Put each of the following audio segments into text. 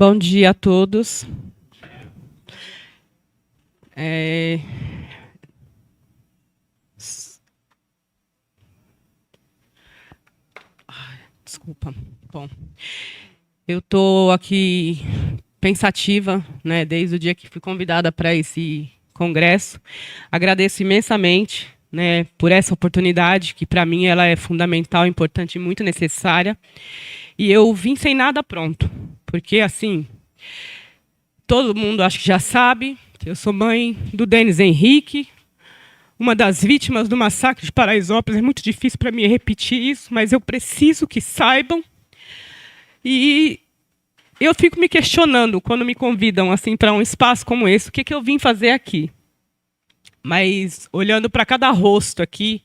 Bom dia a todos. Desculpa. Bom, eu estou aqui pensativa, né, desde o dia que fui convidada para esse congresso. Agradeço imensamente, né, por essa oportunidade, que para mim ela é fundamental, importante e muito necessária. E eu vim sem nada pronto, porque assim, todo mundo acho que já sabe, eu sou mãe do Denis Henrique, uma das vítimas do massacre de Paraisópolis. É muito difícil para mim repetir isso, mas eu preciso que saibam. E eu fico me questionando quando me convidam assim para um espaço como esse, o que eu vim fazer aqui. Mas olhando para cada rosto aqui,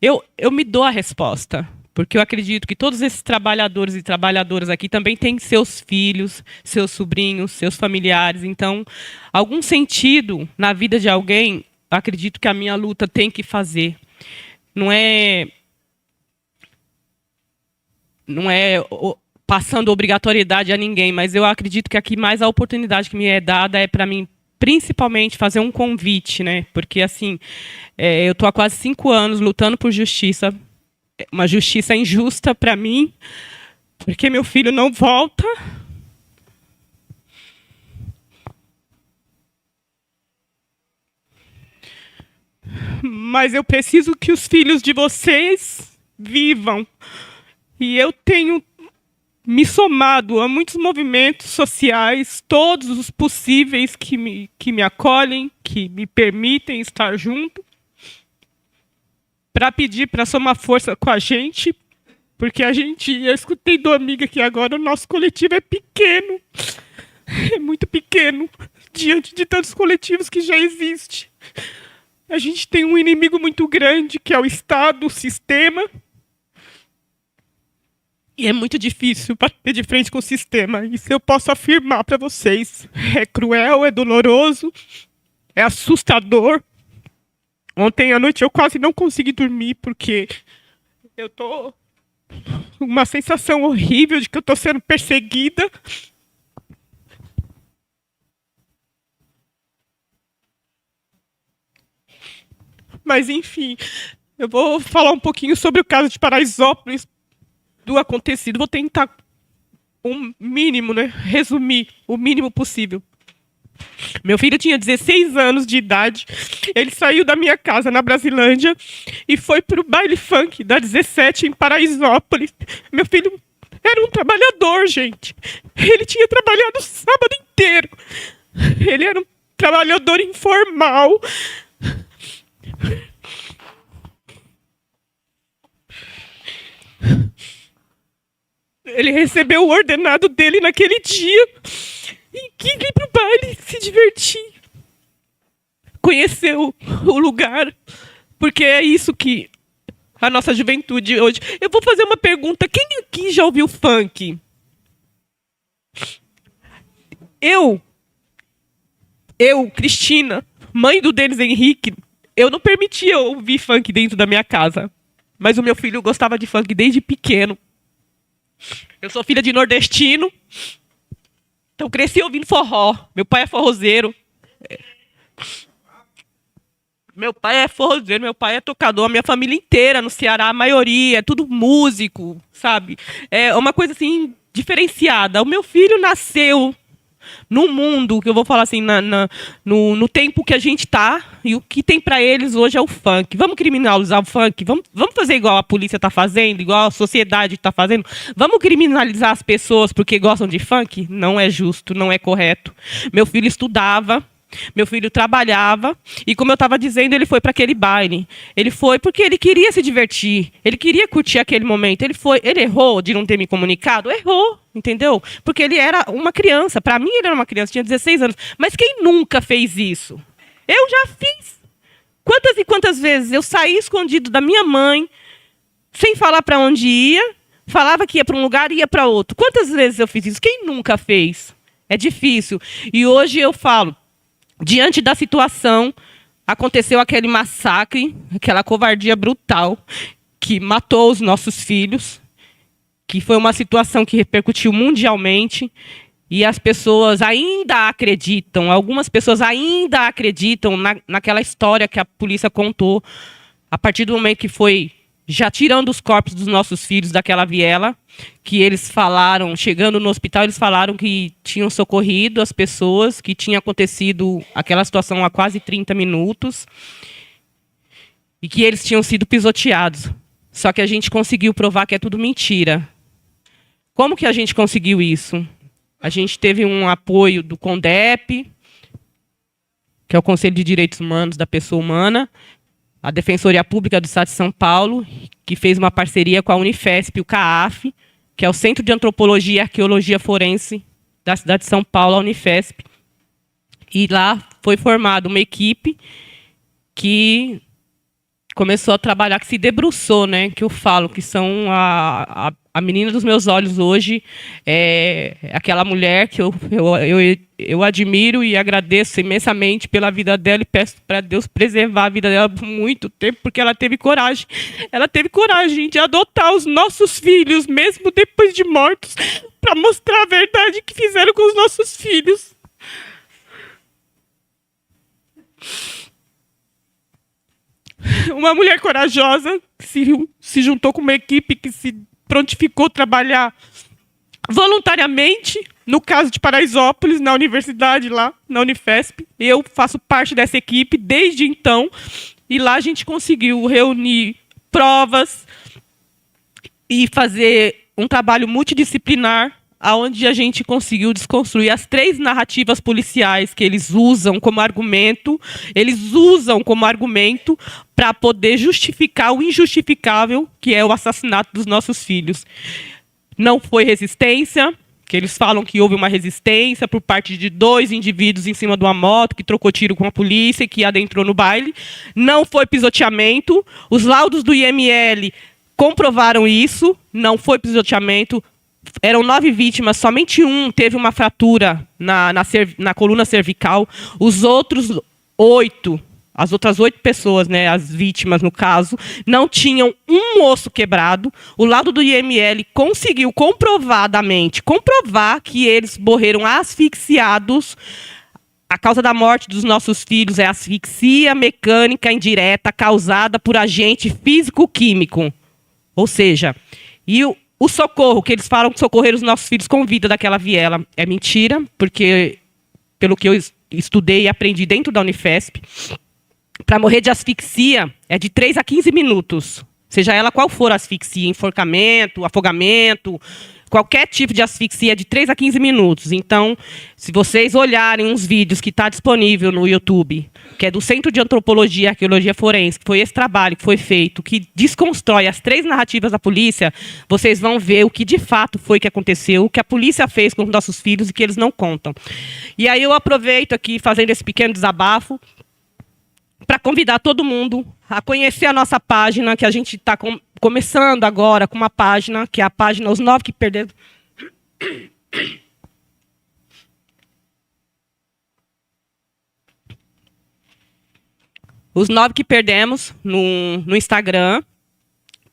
eu me dou a resposta, porque eu acredito que todos esses trabalhadores e trabalhadoras aqui também têm seus filhos, seus sobrinhos, seus familiares. Então, algum sentido na vida de alguém, acredito que a minha luta tem que fazer. Não é passando obrigatoriedade a ninguém, mas eu acredito que aqui mais a oportunidade que me é dada é para mim, principalmente, fazer um convite, né? Porque assim, eu estou há quase 5 anos lutando por justiça, uma justiça injusta para mim, porque meu filho não volta. Mas eu preciso que os filhos de vocês vivam. E eu tenho me somado a muitos movimentos sociais, todos os possíveis que me acolhem, que me permitem estar junto, para pedir para somar força com a gente, porque eu escutei de uma amiga aqui agora, o nosso coletivo é pequeno, é muito pequeno, diante de tantos coletivos que já existem. A gente tem um inimigo muito grande, que é o Estado, o sistema. E é muito difícil bater de frente com o sistema. Isso eu posso afirmar para vocês. É cruel, é doloroso, é assustador. Ontem à noite eu quase não consegui dormir, porque eu tô com uma sensação horrível de que eu tô sendo perseguida. Mas, enfim, eu vou falar um pouquinho sobre o caso de Paraisópolis, do acontecido. Vou tentar um mínimo, né? Resumir o mínimo possível. Meu filho tinha 16 anos de idade. Ele saiu da minha casa na Brasilândia e foi para o baile funk da 17 em Paraisópolis. Meu filho era um trabalhador, gente. Ele tinha trabalhado o sábado inteiro. Ele era um trabalhador informal. Ele recebeu o ordenado dele naquele dia e quis ir pro baile se divertir, conhecer o lugar, porque é isso que a nossa juventude hoje. Eu vou fazer uma pergunta: quem aqui já ouviu funk? Eu, Cristina, mãe do Denis Henrique, eu não permitia ouvir funk dentro da minha casa, mas o meu filho gostava de funk desde pequeno. Eu sou filha de nordestino, então cresci ouvindo forró. Meu pai é forrozeiro. Meu pai é tocador. A minha família inteira no Ceará, a maioria, é tudo músico, sabe? É uma coisa assim, diferenciada. O meu filho nasceu num mundo, que eu vou falar assim, no tempo que a gente tá, e o que tem para eles hoje é o funk. Vamos criminalizar o funk? Vamos fazer igual a polícia tá fazendo, igual a sociedade tá fazendo? Vamos criminalizar as pessoas porque gostam de funk? Não é justo, não é correto. Meu filho estudava, meu filho trabalhava, e como eu estava dizendo, ele foi para aquele baile. Ele foi porque ele queria se divertir, ele queria curtir aquele momento. Ele errou de não ter me comunicado? Errou, entendeu? Porque ele era uma criança. Para mim, ele era uma criança, tinha 16 anos. Mas quem nunca fez isso? Eu já fiz. Quantas e quantas vezes eu saí escondido da minha mãe, sem falar para onde ia, falava que ia para um lugar e ia para outro. Quantas vezes eu fiz isso? Quem nunca fez? É difícil. E hoje eu falo, diante da situação, aconteceu aquele massacre, aquela covardia brutal que matou os nossos filhos, que foi uma situação que repercutiu mundialmente. E as pessoas ainda acreditam, algumas pessoas ainda acreditam naquela história que a polícia contou, a partir do momento que foi já tirando os corpos dos nossos filhos daquela viela, que eles falaram, chegando no hospital, eles falaram que tinham socorrido as pessoas, que tinha acontecido aquela situação há quase 30 minutos, e que eles tinham sido pisoteados. Só que a gente conseguiu provar que é tudo mentira. Como que a gente conseguiu isso? A gente teve um apoio do CONDEP, que é o Conselho de Direitos Humanos da Pessoa Humana, a Defensoria Pública do Estado de São Paulo, que fez uma parceria com a Unifesp, o CAAF, que é o Centro de Antropologia e Arqueologia Forense da cidade de São Paulo, a Unifesp. E lá foi formada uma equipe que começou a trabalhar, que se debruçou, né, que eu falo, que são a menina dos meus olhos hoje, é aquela mulher que eu admiro e agradeço imensamente pela vida dela e peço para Deus preservar a vida dela por muito tempo, porque ela teve coragem. Ela teve coragem de adotar os nossos filhos, mesmo depois de mortos, para mostrar a verdade que fizeram com os nossos filhos. Uma mulher corajosa que se juntou com uma equipe que se prontificou a trabalhar voluntariamente, no caso de Paraisópolis, na universidade lá, na Unifesp. Eu faço parte dessa equipe desde então, e lá a gente conseguiu reunir provas e fazer um trabalho multidisciplinar, onde a gente conseguiu desconstruir as 3 narrativas policiais que eles usam como argumento. Eles usam como argumento para poder justificar o injustificável, que é o assassinato dos nossos filhos. Não foi resistência, que eles falam que houve uma resistência por parte de 2 indivíduos em cima de uma moto, que trocou tiro com a polícia e que adentrou no baile. Não foi pisoteamento. Os laudos do IML comprovaram isso. Não foi pisoteamento. Eram 9 vítimas, somente um teve uma fratura na coluna cervical. Os outros 8, as outras 8 pessoas, né, as vítimas no caso, não tinham um osso quebrado. O laudo do IML conseguiu comprovadamente comprovar que eles morreram asfixiados. A causa da morte dos nossos filhos é asfixia mecânica indireta causada por agente físico-químico. Ou seja, o socorro, que eles falam que socorreram os nossos filhos com vida daquela viela, é mentira, porque, pelo que eu estudei e aprendi dentro da Unifesp, para morrer de asfixia é de 3 a 15 minutos. Seja ela qual for a asfixia, enforcamento, afogamento, qualquer tipo de asfixia é de 3 a 15 minutos. Então, se vocês olharem uns vídeos que está disponível no YouTube, que é do Centro de Antropologia e Arqueologia Forense, que foi esse trabalho que foi feito, que desconstrói as 3 narrativas da polícia, vocês vão ver o que de fato foi que aconteceu, o que a polícia fez com os nossos filhos e que eles não contam. E aí eu aproveito aqui, fazendo esse pequeno desabafo, para convidar todo mundo a conhecer a nossa página, que a gente está começando agora com uma página, que é a página Os 9 que Perderam... Os 9 que perdemos no Instagram,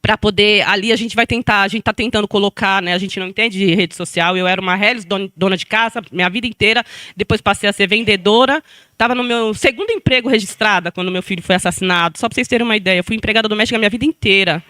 para poder, ali a gente está tentando colocar, né, a gente não entende de rede social, eu era uma reles dona de casa minha vida inteira, depois passei a ser vendedora, estava no meu 2º emprego registrada quando meu filho foi assassinado, só para vocês terem uma ideia, eu fui empregada doméstica a minha vida inteira,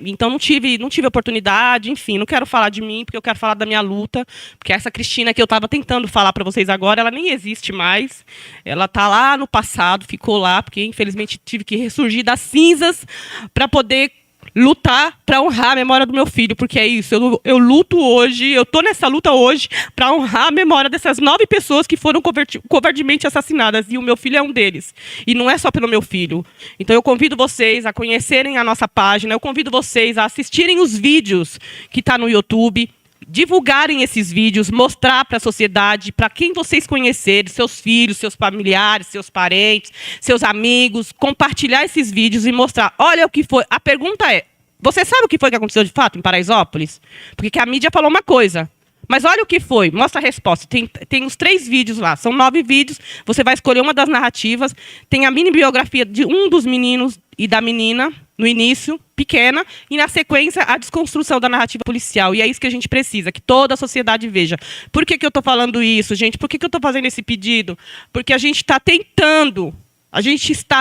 então não tive oportunidade, enfim, não quero falar de mim, porque eu quero falar da minha luta, porque essa Cristina que eu estava tentando falar para vocês agora, ela nem existe mais, ela está lá no passado, ficou lá, porque infelizmente tive que ressurgir das cinzas para poder lutar para honrar a memória do meu filho, porque é isso, eu luto hoje, eu estou nessa luta hoje para honrar a memória dessas 9 pessoas que foram covardemente assassinadas, e o meu filho é um deles. E não é só pelo meu filho. Então eu convido vocês a conhecerem a nossa página, eu convido vocês a assistirem os vídeos que está no YouTube, divulgarem esses vídeos, mostrar para a sociedade, para quem vocês conhecerem, seus filhos, seus familiares, seus parentes, seus amigos, compartilhar esses vídeos e mostrar, olha o que foi. A pergunta é, você sabe o que foi que aconteceu de fato em Paraisópolis? Porque a mídia falou uma coisa, Mas olha o que foi, mostra a resposta. Tem os 3 vídeos lá, são 9 vídeos, você vai escolher uma das narrativas, tem a mini biografia de um dos meninos e da menina, no início, pequena, e na sequência a desconstrução da narrativa policial. E é isso que a gente precisa, que toda a sociedade veja. Por que eu estou falando isso, gente? Por que eu estou fazendo esse pedido? Porque a gente está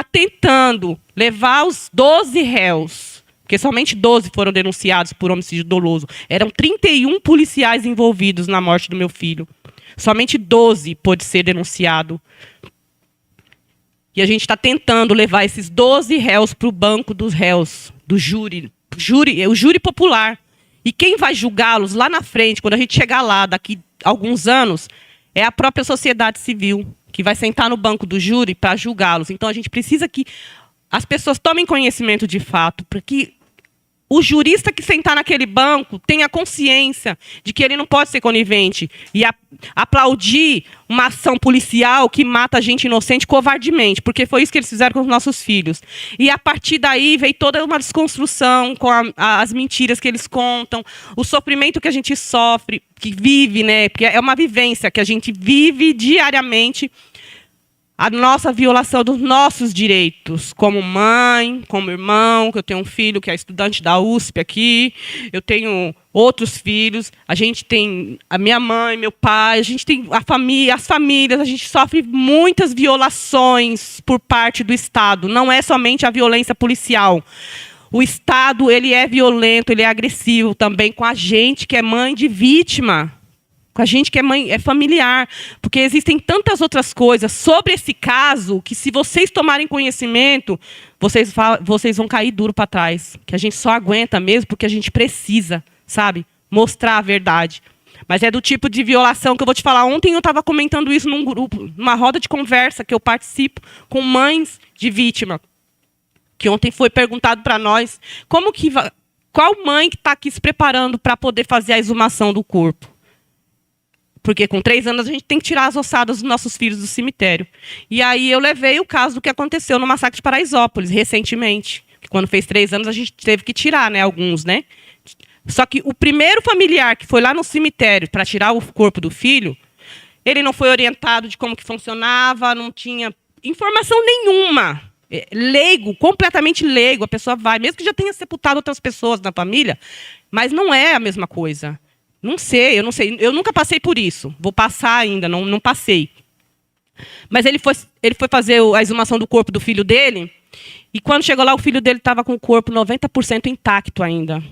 tentando levar os 12 réus, porque somente 12 foram denunciados por homicídio doloso. Eram 31 policiais envolvidos na morte do meu filho. Somente 12 pôde ser denunciado. E a gente está tentando levar esses 12 réus para o banco dos réus, do júri, o júri popular. E quem vai julgá-los lá na frente, quando a gente chegar lá, daqui a alguns anos, é a própria sociedade civil, que vai sentar no banco do júri para julgá-los. Então a gente precisa que as pessoas tomem conhecimento de fato, para que o jurista que sentar naquele banco tenha consciência de que ele não pode ser conivente e aplaudir uma ação policial que mata gente inocente covardemente, porque foi isso que eles fizeram com os nossos filhos. E a partir daí veio toda uma desconstrução com as mentiras que eles contam, o sofrimento que a gente sofre, que vive, né? Porque é uma vivência que a gente vive diariamente, a nossa violação dos nossos direitos, como mãe, como irmão, que eu tenho um filho que é estudante da USP aqui, eu tenho outros filhos, a gente tem a minha mãe, meu pai, a gente tem a família, as famílias, a gente sofre muitas violações por parte do Estado, não é somente a violência policial. O Estado, ele é violento, ele é agressivo também com a gente que é mãe de vítima, com a gente que é mãe, é familiar, porque existem tantas outras coisas sobre esse caso que, se vocês tomarem conhecimento, vocês vão cair duro para trás, que a gente só aguenta mesmo porque a gente precisa, sabe, mostrar a verdade. Mas é do tipo de violação que eu vou te falar. Ontem eu estava comentando isso num grupo, numa roda de conversa que eu participo com mães de vítima, que ontem foi perguntado para nós qual mãe que está aqui se preparando para poder fazer a exumação do corpo. Porque com 3 anos a gente tem que tirar as ossadas dos nossos filhos do cemitério. E aí eu levei o caso do que aconteceu no massacre de Paraisópolis, recentemente. Quando fez 3 anos a gente teve que tirar, né, alguns, né? Só que o primeiro familiar que foi lá no cemitério para tirar o corpo do filho, ele não foi orientado de como que funcionava, não tinha informação nenhuma. Leigo, completamente leigo. A pessoa vai, mesmo que já tenha sepultado outras pessoas na família, mas não é a mesma coisa. Não sei, eu não sei. Eu nunca passei por isso. Vou passar ainda, não passei. Mas ele foi fazer a exumação do corpo do filho dele, e quando chegou lá, o filho dele estava com o corpo 90% intacto ainda.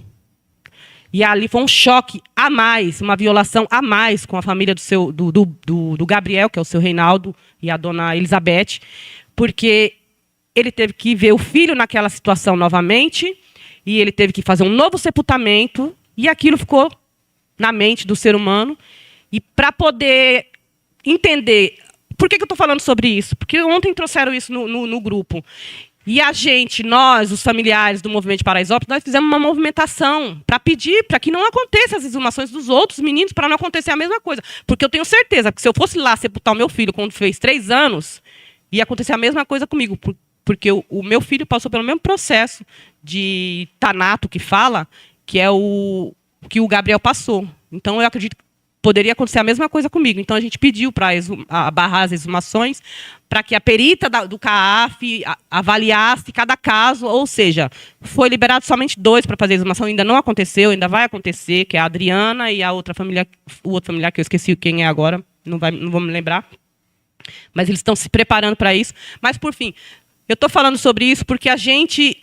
E ali foi um choque a mais, uma violação a mais com a família do Gabriel, que é o seu Reinaldo, e a dona Elizabeth, porque ele teve que ver o filho naquela situação novamente, e ele teve que fazer um novo sepultamento, e aquilo ficou na mente do ser humano. E para poder entender... Por que eu estou falando sobre isso? Porque ontem trouxeram isso no grupo. E a gente, nós, os familiares do Movimento de Paraisópolis, nós fizemos uma movimentação para pedir para que não aconteçam as exumações dos outros meninos, para não acontecer a mesma coisa. Porque eu tenho certeza que se eu fosse lá sepultar o meu filho quando fez 3 anos, ia acontecer a mesma coisa comigo. Porque o meu filho passou pelo mesmo processo de tanato que fala, que é o que o Gabriel passou. Então, eu acredito que poderia acontecer a mesma coisa comigo. Então, a gente pediu para barrar as exumações, para que a perita do CAAF avaliasse cada caso, ou seja, foi liberado somente 2 para fazer a exumação, ainda não aconteceu, ainda vai acontecer, que é a Adriana e a outra família, o outro familiar que eu esqueci quem é agora, não vou me lembrar. Mas eles estão se preparando para isso. Mas, por fim, eu estou falando sobre isso porque a gente...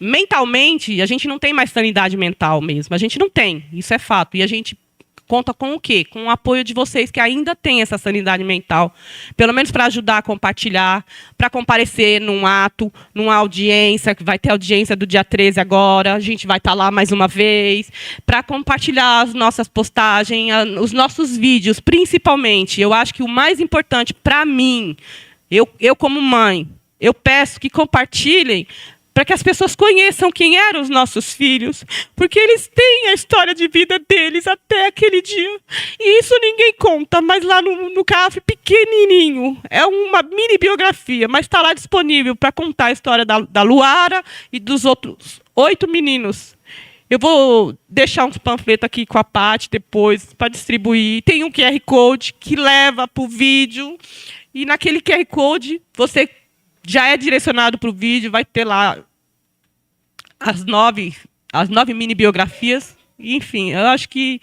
mentalmente, a gente não tem mais sanidade mental mesmo. A gente não tem, isso é fato. E a gente conta com o quê? Com o apoio de vocês que ainda têm essa sanidade mental. Pelo menos para ajudar a compartilhar, para comparecer num ato, numa audiência, que vai ter audiência do dia 13 agora, a gente vai estar lá mais uma vez, para compartilhar as nossas postagens, os nossos vídeos, principalmente. Eu acho que o mais importante para mim, eu como mãe, eu peço que compartilhem para que as pessoas conheçam quem eram os nossos filhos, porque eles têm a história de vida deles até aquele dia. E isso ninguém conta, mas lá no CAF, pequenininho, é uma mini biografia, mas está lá disponível para contar a história da Luara e dos outros 8 meninos. Eu vou deixar uns panfletos aqui com a Paty depois para distribuir. Tem um QR Code que leva para o vídeo. E naquele QR Code, você já é direcionado para o vídeo, vai ter lá as nove mini biografias. Enfim, eu acho que,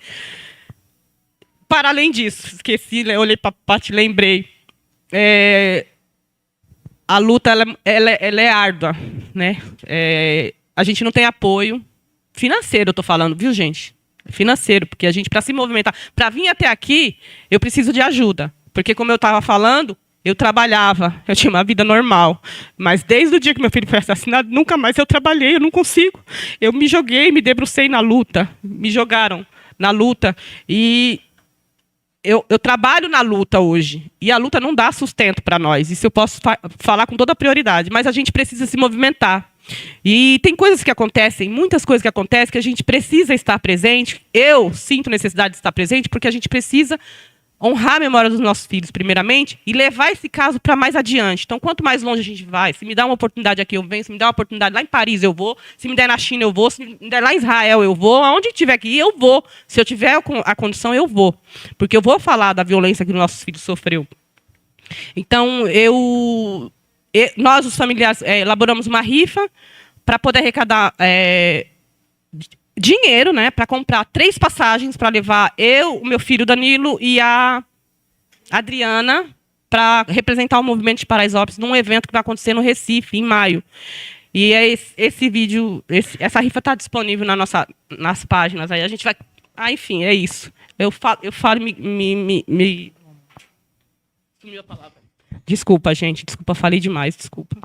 para além disso, esqueci, eu olhei para a Paty e lembrei. A luta ela é árdua, né? A gente não tem apoio financeiro, eu estou falando, viu, gente? Financeiro, porque a gente, para se movimentar, para vir até aqui, eu preciso de ajuda. Porque, como eu estava falando, eu trabalhava, eu tinha uma vida normal. Mas desde o dia que meu filho foi assassinado, nunca mais eu trabalhei, eu não consigo. Eu me joguei, me debrucei na luta, me jogaram na luta. E eu trabalho na luta hoje. E a luta não dá sustento para nós. Isso eu posso falar com toda a prioridade. Mas a gente precisa se movimentar. E tem coisas que acontecem, muitas coisas que acontecem, que a gente precisa estar presente. Eu sinto necessidade de estar presente porque a gente precisa honrar a memória dos nossos filhos, primeiramente, e levar esse caso para mais adiante. Então, quanto mais longe a gente vai, se me dá uma oportunidade aqui, eu venho. Se me dá uma oportunidade lá em Paris, eu vou. Se me der na China, eu vou. Se me der lá em Israel, eu vou. Aonde tiver que ir, eu vou. Se eu tiver a condição, eu vou. Porque eu vou falar da violência que os nossos filhos sofreu. Então, nós, os familiares, elaboramos uma rifa para poder arrecadar dinheiro, né, para comprar 3 passagens para levar eu, o meu filho Danilo e a Adriana para representar o movimento de Paraisópolis num evento que vai acontecer no Recife, em maio. E esse vídeo, essa rifa está disponível nas páginas. Aí a gente vai... enfim, é isso. Eu falo sumiu a palavra. Desculpa, gente. Desculpa, falei demais. Desculpa.